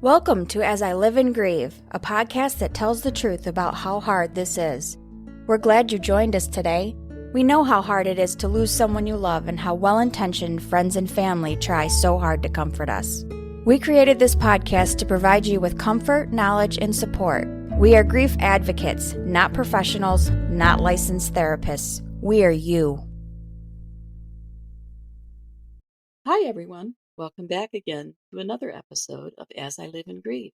Welcome to As I Live and Grieve, a podcast that tells the truth about how hard this is. We're glad you joined us today. We know how hard it is to lose someone you love and how well-intentioned friends and family try so hard to comfort us. We created this podcast to provide you with comfort, knowledge, and support. We are grief advocates, not professionals, not licensed therapists. We are you. Hi, everyone. Welcome back again to another episode of As I Live and Grieve.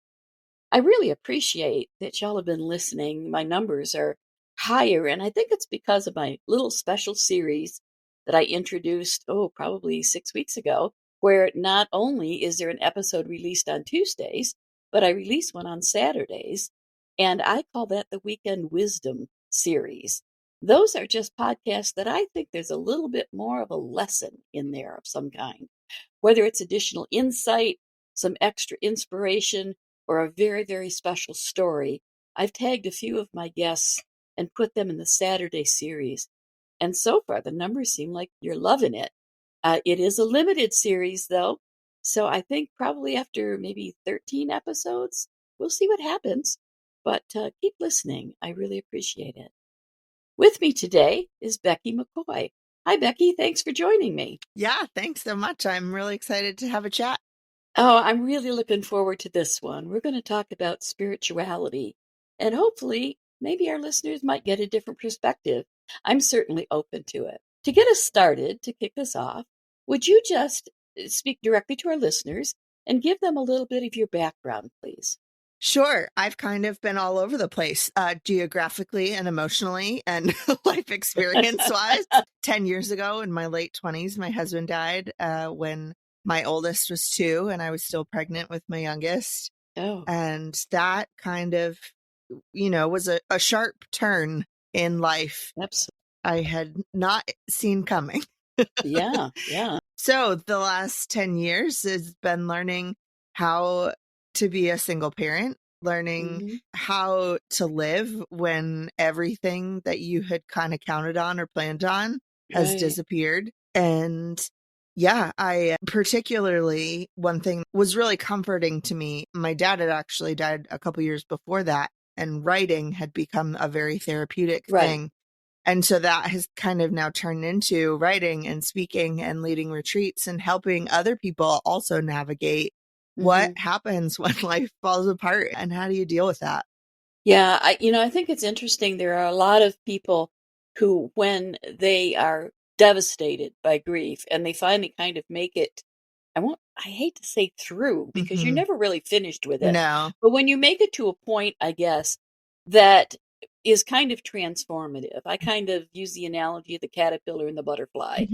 I really appreciate that y'all have been listening. My numbers are higher, and I think it's because of my little special series that I introduced, probably 6 weeks ago, where not only is there an episode released on Tuesdays, but I release one on Saturdays, and I call that the Weekend Wisdom series. Those are just podcasts that I think there's a little bit more of a lesson in there of some kind. Whether it's additional insight, some extra inspiration, or a very, very special story, I've tagged a few of my guests and put them in the Saturday series. And so far, the numbers seem like you're loving it. It is a limited series, though. So I think probably after maybe 13 episodes, we'll see what happens. But keep listening. I really appreciate it. With me today is Becky McCoy. Hi, Becky. Thanks for joining me. Yeah, thanks so much. I'm really excited to have a chat. Oh, I'm really looking forward to this one. We're going to talk about spirituality, and hopefully, maybe our listeners might get a different perspective. I'm certainly open to it. To get us started, to kick us off, would you just speak directly to our listeners and give them a little bit of your background, please? Sure. I've kind of been all over the place, geographically and emotionally and life experience-wise. 10 years ago, in my late 20s, my husband died when my oldest was 2, and I was still pregnant with my youngest. Oh, And that kind of, was a sharp turn in life absolutely. I had not seen coming. Yeah. So the last 10 years has been learning how to be a single parent, learning how to live when everything that you had kind of counted on or planned on has Right. disappeared. And yeah, I particularly, one thing was really comforting to me. My dad had actually died a couple years before that, and writing had become a very therapeutic Right. thing. And so that has kind of now turned into writing and speaking and leading retreats and helping other people also navigate what happens when life falls apart and how do you deal with that? Yeah, I think it's interesting. There are a lot of people who, when they are devastated by grief and they finally kind of make it, I hate to say through because you're never really finished with it. No. But when you make it to a point, I guess, that is kind of transformative. I kind of use the analogy of the caterpillar and the butterfly.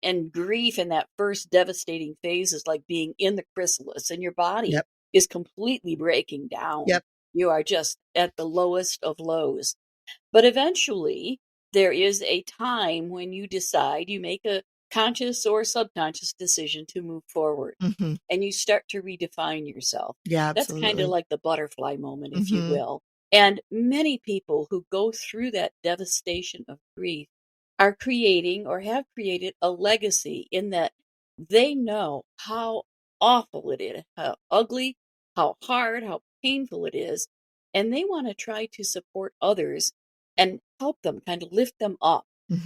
And grief in that first devastating phase is like being in the chrysalis, and your body Yep. is completely breaking down. Yep. You are just at the lowest of lows. But eventually, there is a time when you decide, you make a conscious or subconscious decision to move forward, and you start to redefine yourself. Yeah, That's kind of absolutely. like the butterfly moment, if you will. And many people who go through that devastation of grief are creating or have created a legacy in that they know how awful it is, how ugly, how hard, how painful it is. And they want to try to support others and help them, kind of lift them up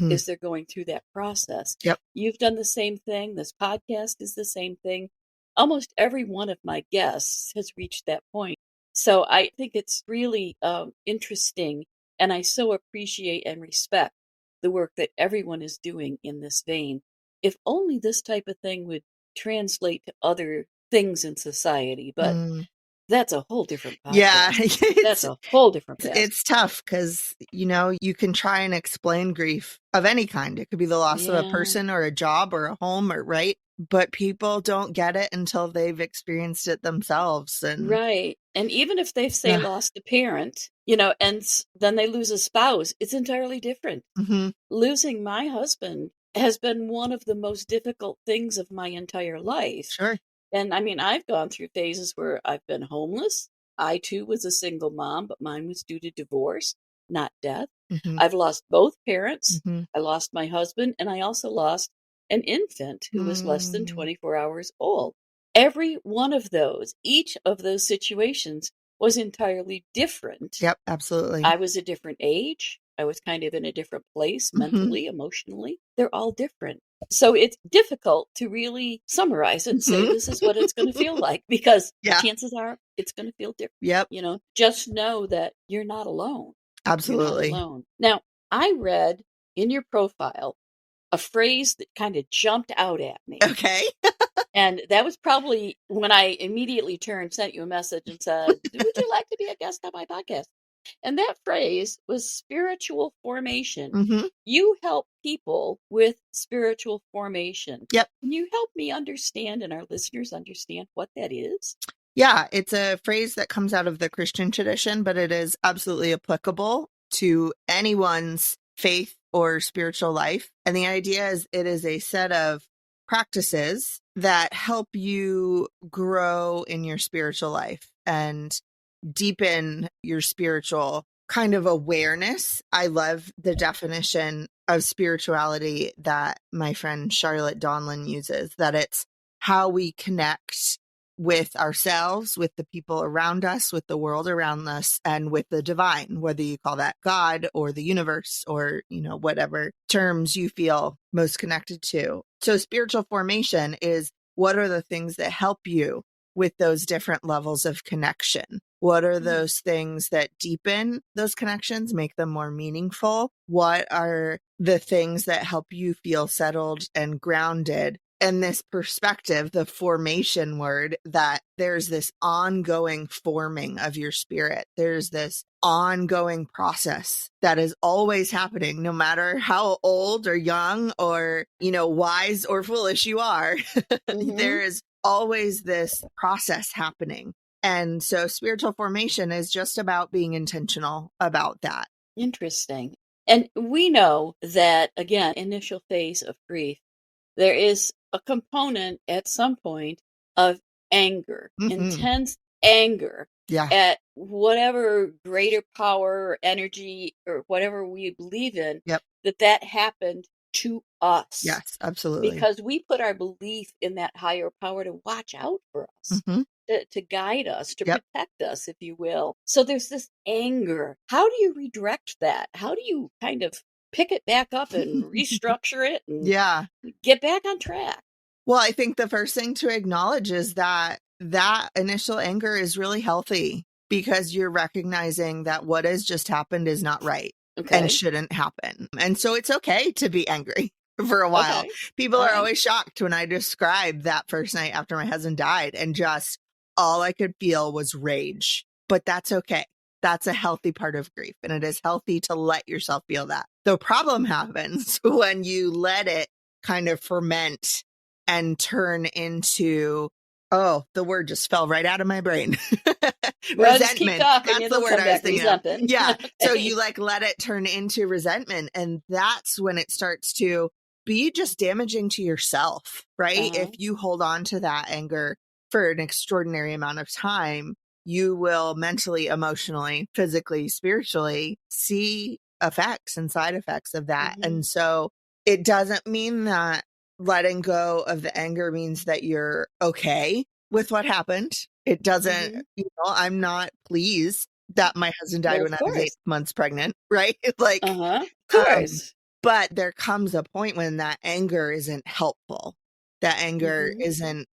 as they're going through that process. Yep. You've done the same thing. This podcast is the same thing. Almost every one of my guests has reached that point. So I think it's really interesting, and I so appreciate and respect the work that everyone is doing in this vein. If only this type of thing would translate to other things in society, but that's a whole different podcast. Yeah, That's a whole different podcast. it's tough because, you can try and explain grief of any kind. It could be the loss of a person or a job or a home or right. But people don't get it until they've experienced it themselves. And Right. And even if they say lost a parent, and then they lose a spouse, it's entirely different. Losing my husband has been one of the most difficult things of my entire life. Sure. And I mean, I've gone through phases where I've been homeless. I too was a single mom, but mine was due to divorce, not death. I've lost both parents. I lost my husband, and I also lost an infant who was less than 24 hours old. every one of those, each of those situations was entirely different. Yep, absolutely. I was a different age. I was kind of in a different place mentally, emotionally. They're all different. So it's difficult to really summarize it and say, this is what it's going to feel like, because chances are it's going to feel different. Yep. You know, just know that you're not alone. Absolutely. You're not alone. Now, I read in your profile a phrase that kind of jumped out at me. Okay. And that was probably when I immediately sent you a message and said, would you like to be a guest on my podcast? And that phrase was spiritual formation. You help people with spiritual formation. Yep. Can you help me understand and our listeners understand what that is? Yeah, it's a phrase that comes out of the Christian tradition, but it is absolutely applicable to anyone's faith or spiritual life. And the idea is it is a set of practices that help you grow in your spiritual life and deepen your spiritual kind of awareness. I love the definition of spirituality that my friend Charlotte Donlin uses, that it's how we connect with ourselves, with the people around us, with the world around us, and with the divine, whether you call that God or the universe or, whatever terms you feel most connected to. So spiritual formation is, what are the things that help you with those different levels of connection? What are those things that deepen those connections, make them more meaningful? What are the things that help you feel settled and grounded? And this perspective, the formation word, that there's this ongoing forming of your spirit. There's this ongoing process that is always happening, no matter how old or young or, wise or foolish you are. There is always this process happening. And so spiritual formation is just about being intentional about that. Interesting. And we know that, again, initial phase of grief, there is a component at some point of anger, intense anger at whatever greater power or energy or whatever we believe in, that happened to us. Yes, absolutely. Because we put our belief in that higher power to watch out for us. To guide us, to protect us, if you will. So there's this anger. How do you redirect that? How do you kind of pick it back up and restructure it and get back on track? Well, I think the first thing to acknowledge is that initial anger is really healthy, because you're recognizing that what has just happened is not right and shouldn't happen. And so it's okay to be angry for a while. People are always shocked when I describe that first night after my husband died, and just all I could feel was rage. But that's okay. That's a healthy part of grief. And it is healthy to let yourself feel that. The problem happens when you let it kind of ferment and turn into, the word just fell right out of my brain. Resentment. That's the word I was thinking of. Yeah. So you let it turn into resentment. And that's when it starts to be just damaging to yourself, right? If you hold on to that anger for an extraordinary amount of time, you will mentally, emotionally, physically, spiritually see effects and side effects of that. And so it doesn't mean that letting go of the anger means that you're okay with what happened. It doesn't, I'm not pleased that my husband died when I was 8 months pregnant, right? Of course. But there comes a point when that anger isn't helpful. That anger isn't,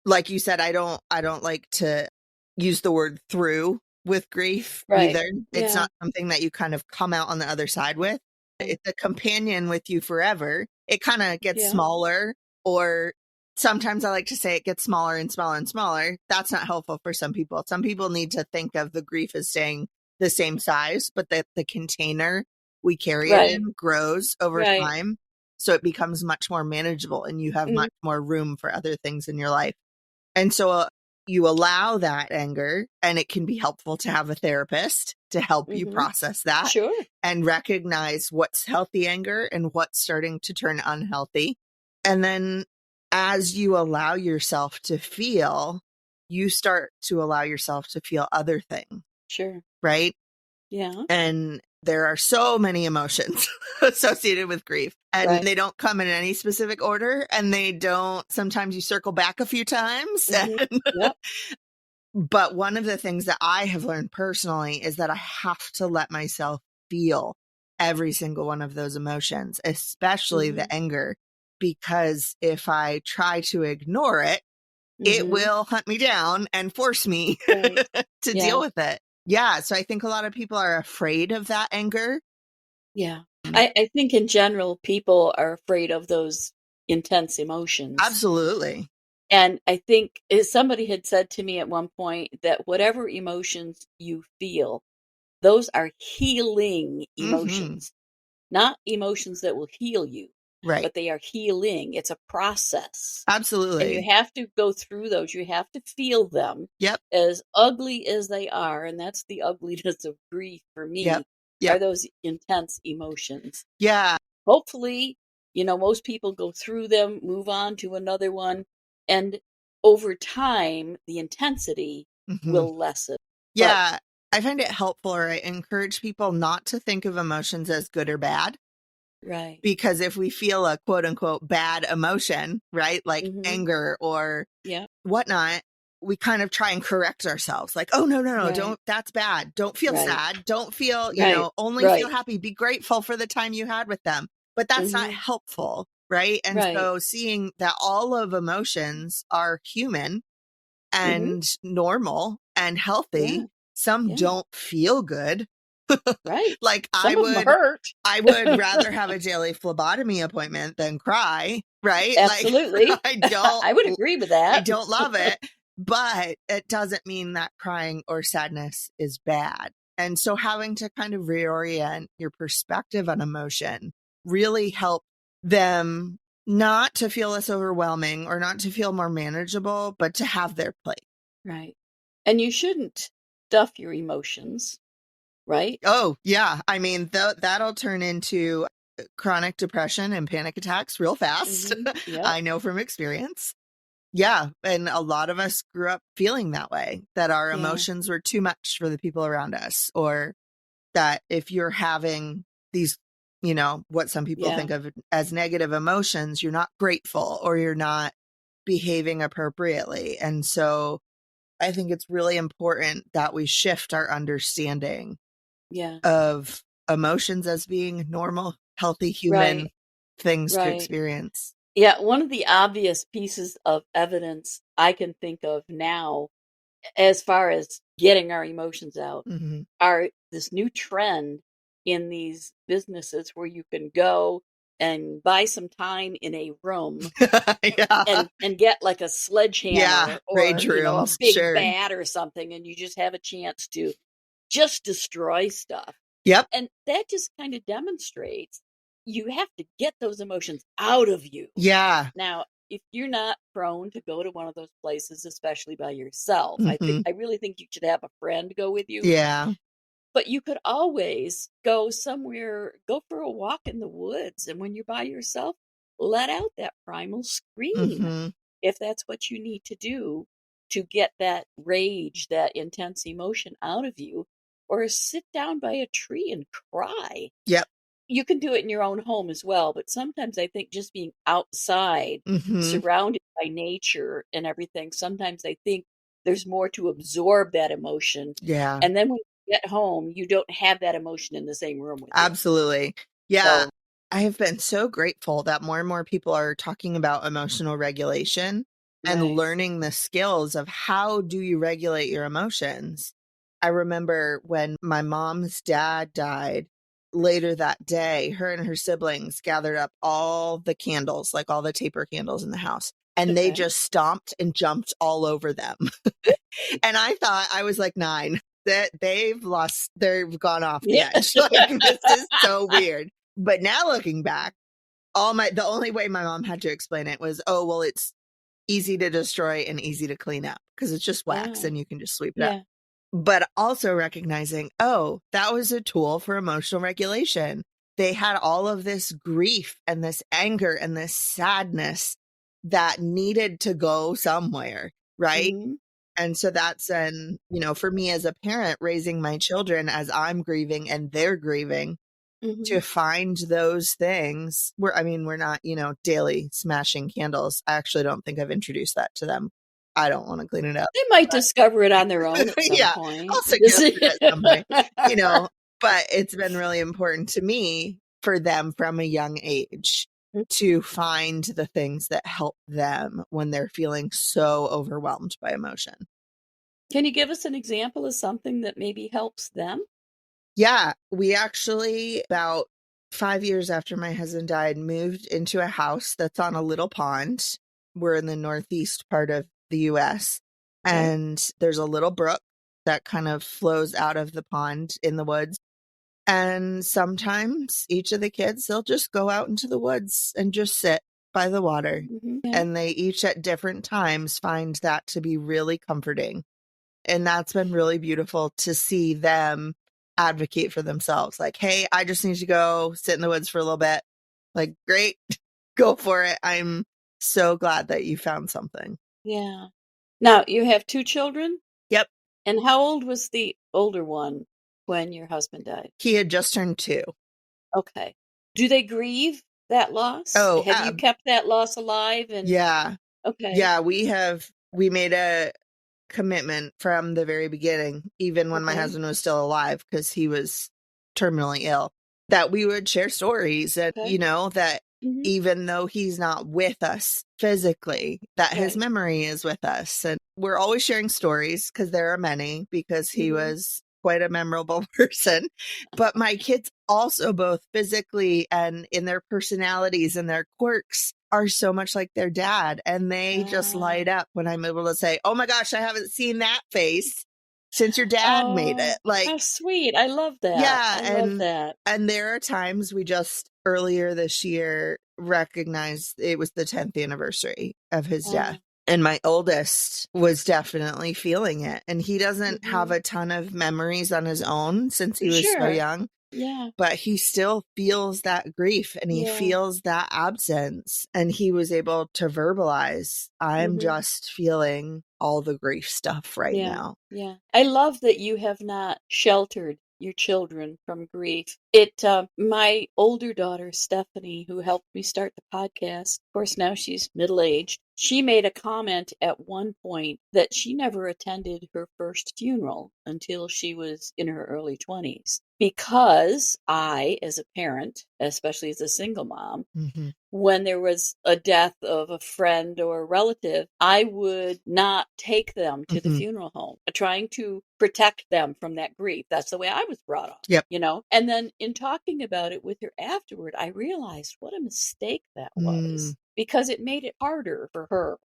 like you said, I don't like to use the word through with grief either. It's not something that you kind of come out on the other side with. It's a companion with you forever. It kind of gets smaller, or sometimes I like to say it gets smaller and smaller and smaller. That's not helpful for some people. Some people need to think of the grief as staying the same size, but that the container we carry it in grows over time. So it becomes much more manageable, and you have much more room for other things in your life. And so you allow that anger, and it can be helpful to have a therapist to help you process that and recognize what's healthy anger and what's starting to turn unhealthy. And then as you allow yourself to feel, you start to allow yourself to feel other things. Sure. Right? Yeah. And there are so many emotions associated with grief, and Right. they don't come in any specific order, and they don't, sometimes you circle back a few times. Mhm. Yep. But one of the things that I have learned personally is that I have to let myself feel every single one of those emotions, especially Mhm. the anger, because if I try to ignore it, it Mhm. will hunt me down and force me Right. to deal Yeah. with it. Yeah. So I think a lot of people are afraid of that anger. Yeah. I think in general, people are afraid of those intense emotions. Absolutely. And I think somebody had said to me at one point that whatever emotions you feel, those are healing Hmm. emotions, not emotions that will heal you, Right. but they are healing. It's a process. And you Absolutely. have to go through those. You have to feel them Yep. as ugly as they are. And that's the ugliness of grief for Yep. me, are Yep. those intense emotions. Yeah. Hopefully, most people go through them, move on to another one, and over time, the intensity Hmm. will lessen. But Yeah. I find it helpful, or I encourage people not to think of emotions as good or bad. right. Because if we feel a quote unquote bad emotion, right, like Mhm. anger or Yeah. whatnot, we kind of try and correct ourselves. Like, oh, no, no, no, Right. don't, that's bad. Don't feel Right. sad. Don't feel, Right. only feel Right. happy. Be grateful for the time you had with them. But that's not Mhm. helpful. Right. And Right. so seeing that all of emotions are human Mhm. and normal and Yeah. healthy, some Yeah. don't feel good. Right. Like Some of them hurt. I would rather have a daily phlebotomy appointment than cry, right? Like Absolutely. I don't I would agree with I that. don't love it, but it doesn't mean that crying or sadness is bad. And so having to kind of reorient your perspective on emotion really help them not to feel less overwhelming or not to feel more manageable, but to have their place. Right. And you shouldn't stuff your emotions, right? Oh, yeah. I mean, that'll turn into chronic depression and panic attacks real fast. Mhm. Yep. I know from experience. Yeah. And a lot of us grew up feeling that way, that our Yeah. emotions were too much for the people around us, or that if you're having these, what some people Yeah. think of as negative emotions, you're not grateful or you're not behaving appropriately. And so I think it's really important that we shift our understanding Yeah. of emotions as being normal, healthy human Right. things to Right. experience. Yeah, one of the obvious pieces of evidence I can think of now, as far as getting our emotions out, Hmm. are this new trend in these businesses where you can go and buy some time in a room Yeah. and get like a Yeah. sledgehammer Rage or, a rooms. big Sure. bat or something, and you just have a chance to just destroy stuff. Yep. And that just kind of demonstrates you have to get those emotions out of you. Yeah. Now, if you're not prone to go to one of those places, especially by yourself, Hmm. I really think you should have a friend go with you. Yeah. But you could always go somewhere, go for a walk in the woods, and when you're by yourself, let out that primal scream Hmm. if that's what you need to do to get that rage, that intense emotion out of you, or sit down by a tree and cry. Yep. You can do it in your own home as well, but sometimes I think just being outside, Hmm. surrounded by nature and everything, sometimes I think there's more to absorb that emotion. Yeah. And then when you get home, you don't have that emotion in the same room with you. Absolutely. Yeah. So, I have been so grateful that more and more people are talking about emotional regulation and right. learning the skills of how do you regulate your emotions. I remember when my mom's dad died, later that day, her and her siblings gathered up all the candles, like all the taper candles in the house, and they Okay. just stomped and jumped all over them. And I thought, I was like 9, that they've gone off the Yeah. edge. Like, this is so weird. But now looking back, the only way my mom had to explain it was, oh, well, it's easy to destroy and easy to clean up because it's just wax Oh, and you can just sweep it up. yeah. But also recognizing, oh, that was a tool for emotional regulation. They had all of this grief and this anger and this sadness that needed to go somewhere, right? Mhm. And so that's been, for me as a parent, raising my children as I'm grieving and they're grieving, to find those things. We're not, daily smashing candles. I actually don't think I've introduced that to them. I don't want to clean it up. They might discover it on their own at some Yeah, point. I'll suggest it at some point, but it's been really important to me for them from a young age to find the things that help them when they're feeling so overwhelmed by emotion. Can you give us an example of something that maybe helps them? Yeah, we actually, about 5 years after my husband died, moved into a house that's on a little pond. We're in the northeast part of the US, and there's a little brook that kind of flows out of the pond in the woods. And sometimes each of the kids, they'll just go out into the woods and just sit by the water. And they each at different times find that to be really comforting. And that's been really beautiful to see them advocate for themselves. Like, hey, I just need to go sit in the woods for a little bit. Like, great, go for it. I'm so glad that you found something. Yeah. Now, you have 2 children? Yep. And how old was the older one when your husband died? He had just turned 2. Okay. Do they grieve that loss? Oh, have you kept that loss alive? Yeah. Okay. Yeah, we made a commitment from the very beginning, even when my husband was still alive, because he was terminally ill, that we would share stories and, that even though he's not with us physically, that his memory is with us. And we're always sharing stories because there are many, because he was quite a memorable person. But my kids also, both physically and in their personalities and their quirks, are so much like their dad. And they just light up when I'm able to say, oh my gosh, I haven't seen that face since your dad made it. Like, how sweet. I love that. Yeah. I love that. And there are times we just earlier this year recognized it was the 10th anniversary of his death. And my oldest was definitely feeling it. And he doesn't have a ton of memories on his own since he was so young. Yeah. But he still feels that grief and he feels that absence. And he was able to verbalize, I'm just feeling all the grief stuff right now. Yeah. I love that you have not sheltered your children from grief. My older daughter, Stephanie, who helped me start the podcast, of course, now she's middle-aged, she made a comment at one point that she never attended her first funeral until she was in her early 20s. Because I, as a parent, especially as a single mom, when there was a death of a friend or a relative, I would not take them to the funeral home, trying to protect them from that grief. That's the way I was brought up, And then in talking about it with her afterward, I realized what a mistake that was, because it made it harder for her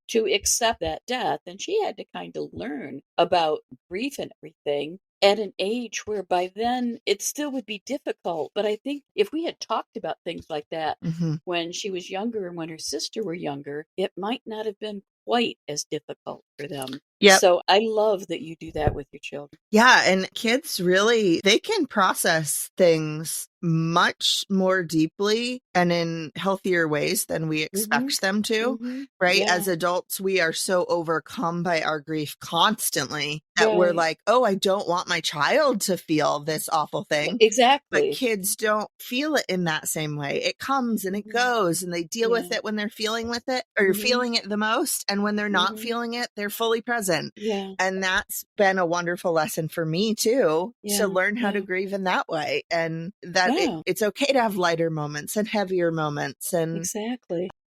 to accept that death. And she had to kind of learn about grief and everything at an age where by then it still would be difficult. But I think if we had talked about things like that when she was younger and when her sister were younger, it might not have been quite as difficult for them. So I love that you do that with your children. Yeah. And kids really, they can process things much more deeply and in healthier ways than we expect them to, right? As adults, we are so overcome by our grief constantly that we're like, oh, I don't want my child to feel this awful thing. Exactly. But kids don't feel it in that same way. It comes and it goes, and they deal with it when they're feeling with it or feeling it the most. And when they're not feeling it, they're fully present. And that's been a wonderful lesson for me too, to learn how to grieve in that way. And that it's okay to have lighter moments and heavier moments. And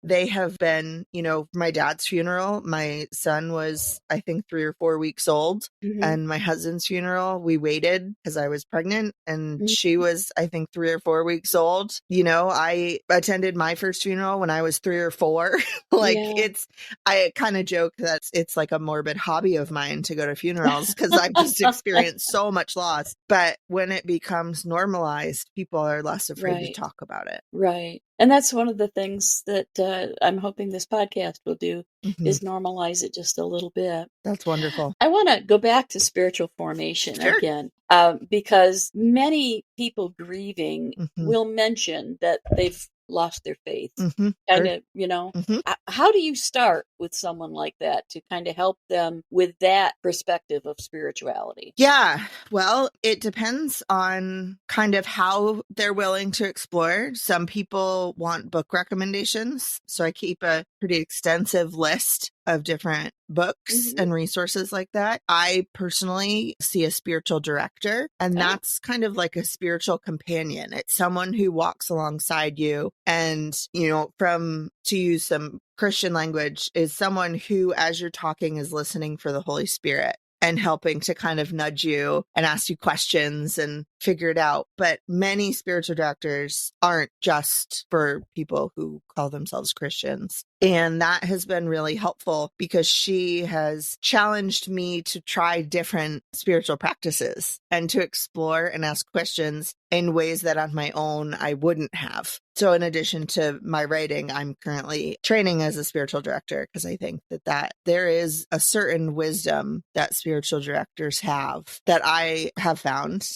they have been, my dad's funeral, my son was, I think, 3 or 4 weeks old. And my husband's funeral, we waited because I was pregnant and she was, I think, 3 or 4 weeks old. I attended my first funeral when I was 3 or 4. I kind of joke that it's like a morbid hobby of mine to go to funerals because I've just experienced so much loss. But when it becomes normalized, people are less afraid to talk about it. Right. And that's one of the things that I'm hoping this podcast will do is normalize it just a little bit. That's wonderful. I want to go back to spiritual formation again, because many people grieving will mention that they've lost their faith. Kind of, how do you start with someone like that to kind of help them with that perspective of spirituality? Yeah, well, it depends on kind of how they're willing to explore. Some people want book recommendations, so I keep a pretty extensive list of different books and resources like that. I personally see a spiritual director, and that's kind of like a spiritual companion. It's someone who walks alongside you and, to use some Christian language, is someone who, as you're talking, is listening for the Holy Spirit and helping to kind of nudge you and ask you questions and figure it out. But many spiritual directors aren't just for people who call themselves Christians. And that has been really helpful because she has challenged me to try different spiritual practices and to explore and ask questions in ways that on my own I wouldn't have. So in addition to my writing, I'm currently training as a spiritual director because I think that there is a certain wisdom that spiritual directors have that I have found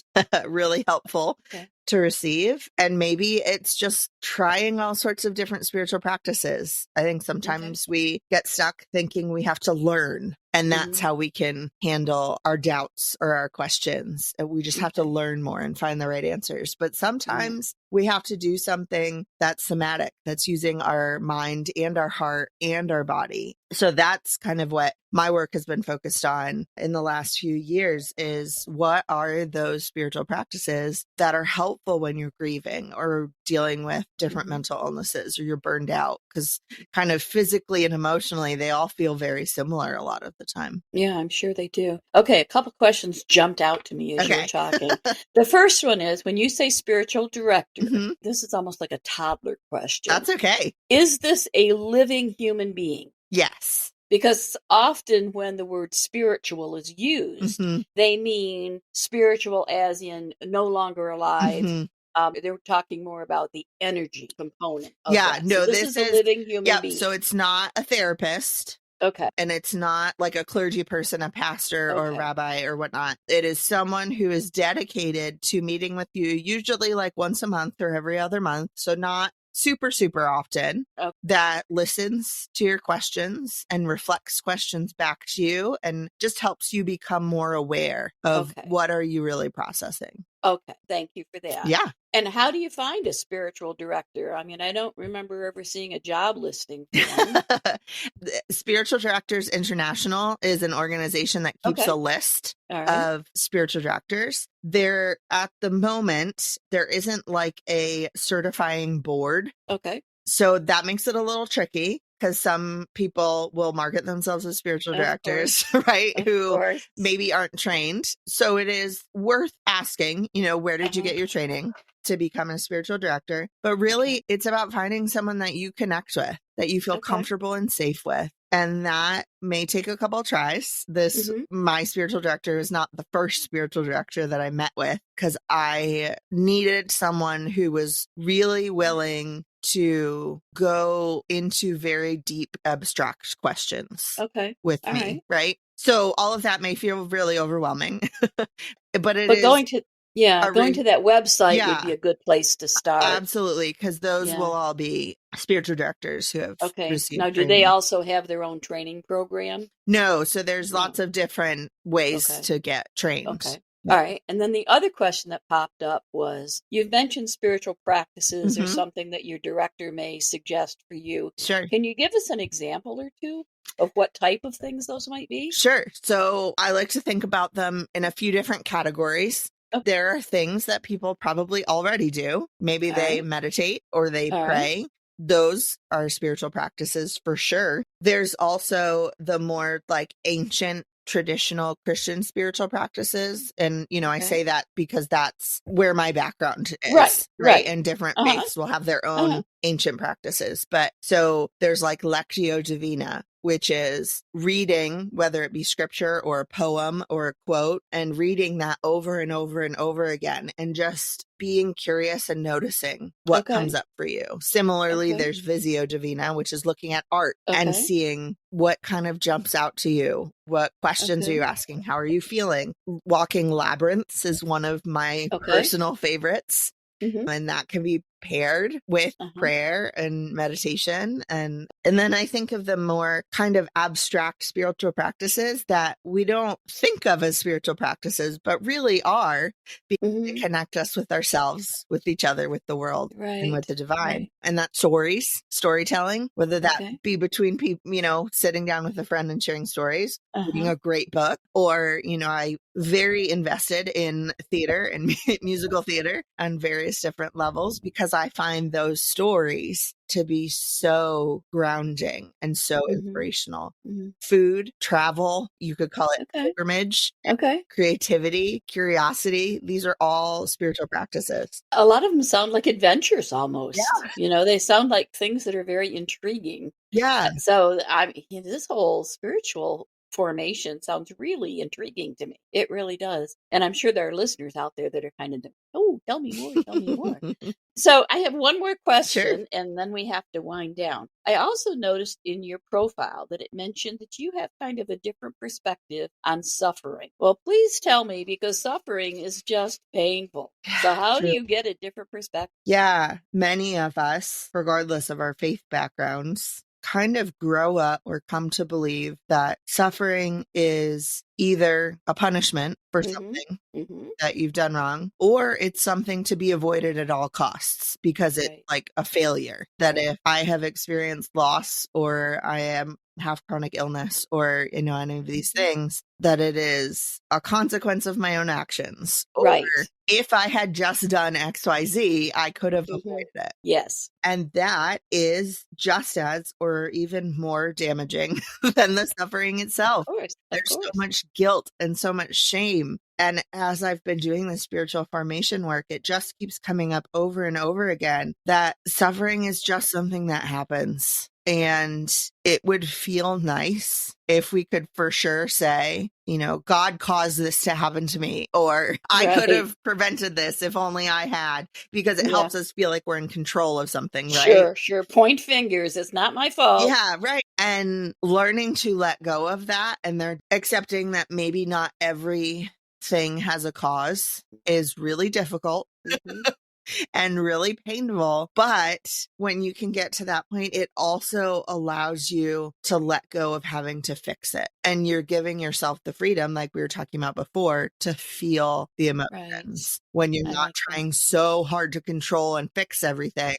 really helpful. Okay. To receive. And maybe it's just trying all sorts of different spiritual practices. I think sometimes we get stuck thinking we have to learn, and that's how we can handle our doubts or our questions. We just have to learn more and find the right answers. But sometimes we have to do something that's somatic, that's using our mind and our heart and our body. So that's kind of what my work has been focused on in the last few years, is what are those spiritual practices that are helpful when you're grieving or dealing with different mental illnesses or you're burned out, because kind of physically and emotionally, they all feel very similar a lot of the time. Yeah, I'm sure they do. Okay, a couple questions jumped out to me as you were talking. The first one is, when you say spiritual director, this is almost like a toddler question. That's okay. Is this a living human being? Yes. Because often when the word spiritual is used, they mean spiritual as in no longer alive. They're talking more about the energy component of that. No, so this is a living human being. So it's not a therapist. Okay. And it's not like a clergy person, a pastor or a rabbi or whatnot. It is someone who is dedicated to meeting with you, usually like once a month or every other month. So not super, super often, that listens to your questions and reflects questions back to you and just helps you become more aware of what are you really processing. Okay. Thank you for that. Yeah. And how do you find a spiritual director? I mean, I don't remember ever seeing a job listing for one. Spiritual Directors International is an organization that keeps a list of spiritual directors. There, at the moment, there isn't like a certifying board. Okay. So that makes it a little tricky, because some people will market themselves as spiritual directors, right? Who maybe aren't trained. So it is worth asking, where did you get your training to become a spiritual director? But really, it's about finding someone that you connect with, that you feel comfortable and safe with. And that may take a couple of tries. My spiritual director is not the first spiritual director that I met with, because I needed someone who was really willing to go into very deep, abstract questions with me, right? So all of that may feel really overwhelming, but going to that website would be a good place to start. Absolutely, because those will all be spiritual directors who have received Now, do training. they also have their own training program? No, so there's lots of different ways to get trained. Okay. All right. And then the other question that popped up was, you've mentioned spiritual practices or something that your director may suggest for you. Sure. Can you give us an example or two of what type of things those might be? Sure. So I like to think about them in a few different categories. There are things that people probably already do. Maybe they meditate or they pray. Those are spiritual practices for sure. There's also the more like ancient traditional Christian spiritual practices. And, I say that because that's where my background is. Right. And different faiths will have their own ancient practices. But so there's like Lectio Divina, which is reading, whether it be scripture or a poem or a quote, and reading that over and over and over again, and just being curious and noticing what comes up for you. Similarly, there's Visio Divina, which is looking at art and seeing what kind of jumps out to you. What questions are you asking? How are you feeling? Walking labyrinths is one of my personal favorites. And that can be paired with prayer and meditation. And then I think of the more kind of abstract spiritual practices that we don't think of as spiritual practices, but really are, because they connect us with ourselves, with each other, with the world, and with the divine. And that's storytelling, whether that be between people, sitting down with a friend and sharing stories, reading a great book, or, I very invested in theater and musical theater on various different levels, because I find those stories to be so grounding and so inspirational. Food, travel, you could call it pilgrimage, creativity, curiosity. These are all spiritual practices. A lot of them sound like adventures almost. They sound like things that are very intriguing. So this whole spiritual formation sounds really intriguing to me. It really does. And I'm sure there are listeners out there that are kind of, oh, tell me more. So I have one more question, and then we have to wind down. I also noticed in your profile that it mentioned that you have kind of a different perspective on suffering. Well, please tell me, because suffering is just painful. So how do you get a different perspective? Yeah, many of us, regardless of our faith backgrounds, kind of grow up or come to believe that suffering is either a punishment for something that you've done wrong, or it's something to be avoided at all costs because it's like a failure. That if I have experienced loss, or I have chronic illness, or, any of these things, that it is a consequence of my own actions. Or if I had just done XYZ, I could have avoided it. Yes. And that is just as, or even more damaging than the suffering itself. There's so much guilt and so much shame. And as I've been doing the spiritual formation work, it just keeps coming up over and over again that suffering is just something that happens. And it would feel nice if we could for sure say, God caused this to happen to me, or I could have prevented this if only I had, because it helps us feel like we're in control of something, right? Sure. Point fingers. It's not my fault. Yeah, right. And learning to let go of that, and they're accepting that maybe not everything has a cause, is really difficult. And really painful. But when you can get to that point, it also allows you to let go of having to fix it. And you're giving yourself the freedom, like we were talking about before, to feel the emotions when you're not trying so hard to control and fix everything.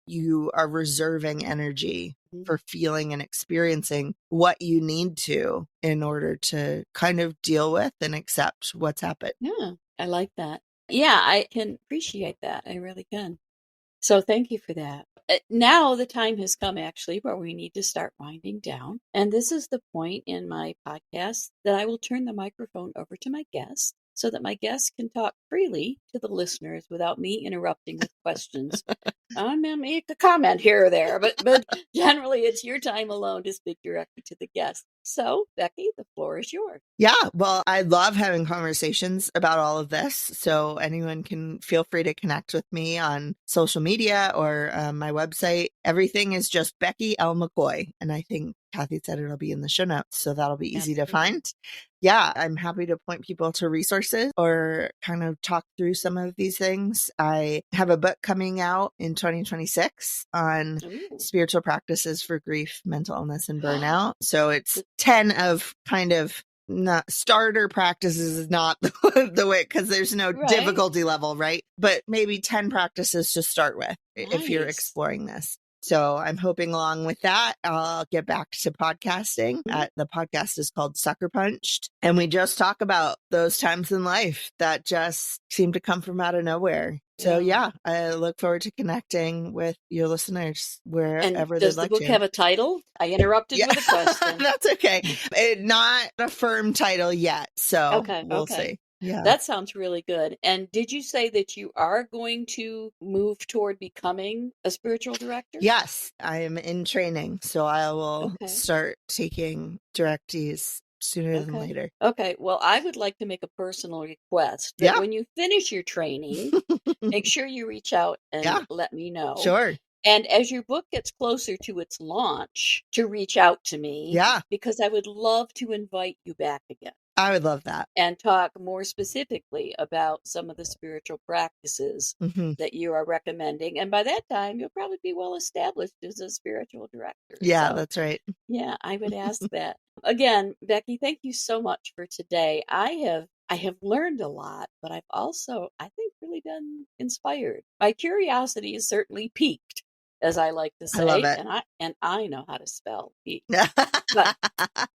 You are reserving energy for feeling and experiencing what you need to in order to kind of deal with and accept what's happened. Yeah, I like that. Yeah, I can appreciate that. I really can. So thank you for that. Now the time has come, actually, where we need to start winding down. And this is the point in my podcast that I will turn the microphone over to my guest so that my guests can talk freely to the listeners without me interrupting with questions. I may make a comment here or there, but generally it's your time alone to speak directly to the guest. So, Becky, the floor is yours. Yeah, well, I love having conversations about all of this. So anyone can feel free to connect with me on social media or my website. Everything is just Becky L. McCoy. And I think Kathy said it'll be in the show notes, so that'll be easy to find. Yeah, I'm happy to point people to resources or kind of talk through some of these things. I have a book coming out in 2026 on spiritual practices for grief, mental illness, and burnout. So it's 10 of kind of not starter practices, is not the way, because there's no difficulty level, right? But maybe 10 practices to start with if you're exploring this. So I'm hoping along with that, I'll get back to podcasting. The podcast is called Sucker Punched. And we just talk about those times in life that just seem to come from out of nowhere. So yeah, I look forward to connecting with your listeners wherever they'd like to. Does the book have a title? I interrupted with a question. That's okay. Not a firm title yet. So we'll see. Yeah. That sounds really good. And did you say that you are going to move toward becoming a spiritual director? Yes, I am in training. So I will start taking directees sooner than later. Okay. Well, I would like to make a personal request that when you finish your training, make sure you reach out and let me know. Sure. And as your book gets closer to its launch, to reach out to me. Yeah. Because I would love to invite you back again. I would love that. And talk more specifically about some of the spiritual practices that you are recommending. And by that time, you'll probably be well established as a spiritual director. Yeah, So, that's right. yeah, I would ask that. Again, Becky, thank you so much for today. I have learned a lot, but I've also, I think, really been inspired. My curiosity is certainly piqued, as I like to say. I love it. And I know how to spell pique. But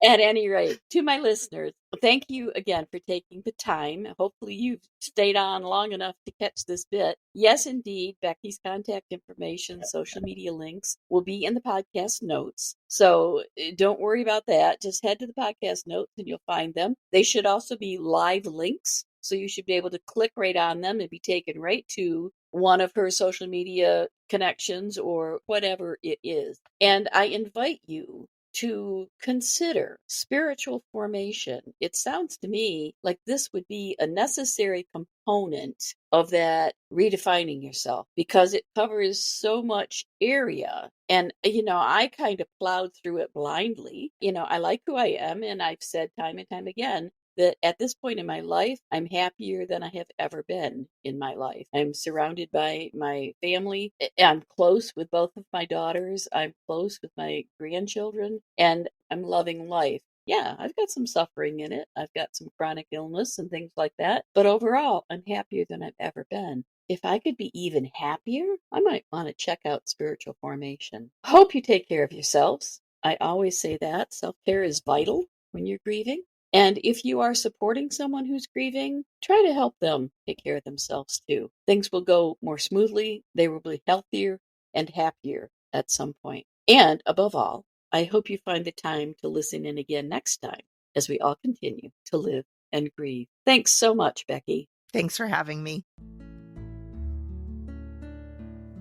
at any rate, to my listeners, thank you again for taking the time. Hopefully you've stayed on long enough to catch this bit. Yes, indeed, Becky's contact information, social media links will be in the podcast notes. So don't worry about that. Just head to the podcast notes and you'll find them. They should also be live links. So you should be able to click right on them and be taken right to one of her social media connections or whatever it is. And I invite you to consider spiritual formation. It sounds to me like this would be a necessary component of that redefining yourself because it covers so much area. And, I kind of plowed through it blindly. I like who I am. And I've said time and time again, that at this point in my life, I'm happier than I have ever been in my life. I'm surrounded by my family. I'm close with both of my daughters. I'm close with my grandchildren, and I'm loving life. Yeah, I've got some suffering in it. I've got some chronic illness and things like that. But overall, I'm happier than I've ever been. If I could be even happier, I might want to check out spiritual formation. Hope you take care of yourselves. I always say that self-care is vital when you're grieving. And if you are supporting someone who's grieving, try to help them take care of themselves too. Things will go more smoothly. They will be healthier and happier at some point. And above all, I hope you find the time to listen in again next time as we all continue to live and grieve. Thanks so much, Becky. Thanks for having me.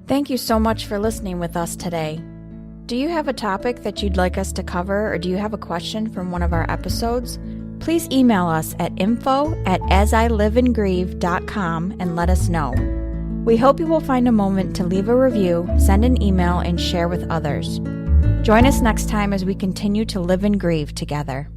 Thank you so much for listening with us today. Do you have a topic that you'd like us to cover, or do you have a question from one of our episodes? Please email us at info@asiliveandgrieve.com and let us know. We hope you will find a moment to leave a review, send an email, and share with others. Join us next time as we continue to live and grieve together.